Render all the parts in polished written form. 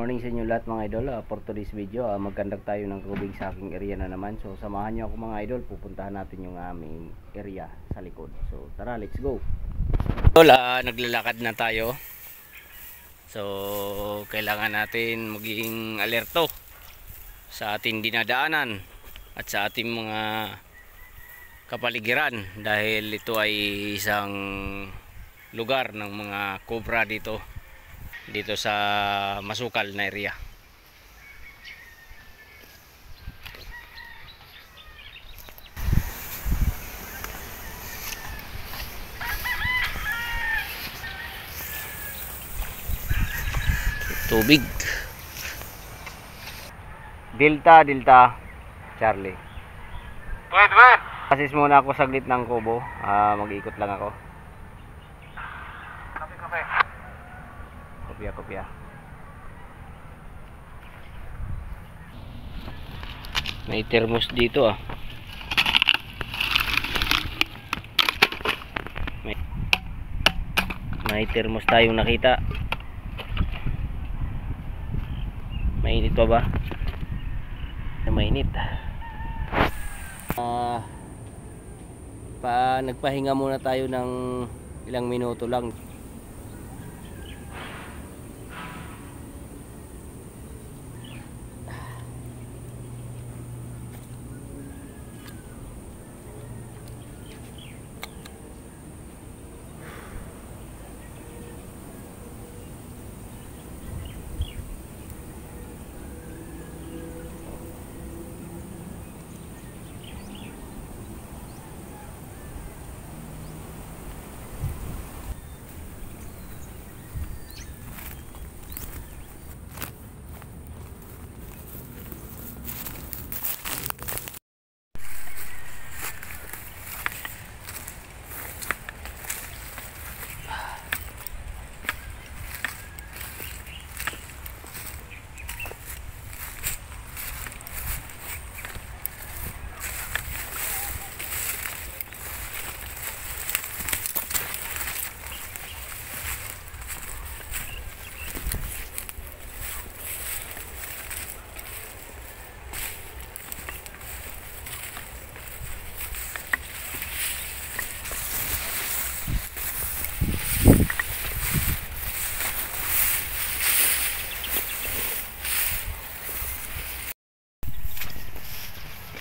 morning sa inyo lahat mga idol. For today's video, magkandak tayo ng tubig sa aking area na naman. So samahan nyo ako mga idol, pupuntahan natin yung aming area sa likod. So tara, let's go. Idol, naglalakad na tayo. So kailangan natin maging alerto sa ating dinadaanan at sa ating mga kapaligiran, dahil ito ay isang lugar ng mga cobra dito sa masukal na area. Tubig. Delta Charlie. Wait. Asis muna ako saglit ng kubo. Mag-iikot lang ako. Kopya. May thermos dito May thermos tayong nakita. Mainit pa ba? Mainit. Nagpahinga muna tayo ng ilang minuto lang.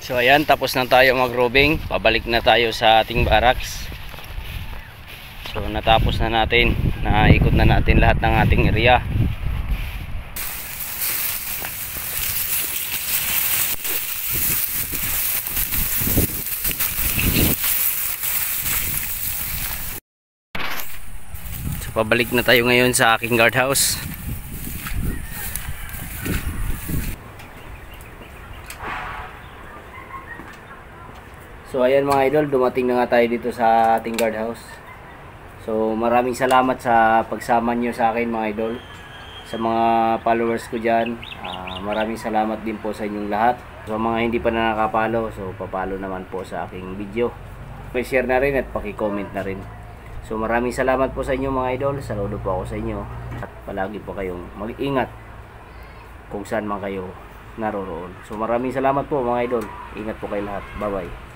So ayan, tapos na tayo mag-roving. Pabalik na tayo sa ating barracks. So natapos na natin. Naikot na natin lahat ng ating area. So pabalik na tayo ngayon sa aking guardhouse. So ayan mga idol, dumating na nga tayo dito sa ating guardhouse. So maraming salamat sa pagsama nyo sa akin mga idol. Sa mga followers ko dyan, maraming salamat din po sa inyong lahat. So mga hindi pa na nakapalo, so papalo naman po sa aking video. Share na rin at paki-comment na rin. So maraming salamat po sa inyo mga idol. Saludo po ako sa inyo. At palagi po kayong mag-ingat kung saan man kayo naroroon. So maraming salamat po mga idol. Ingat po kayo lahat. Bye bye.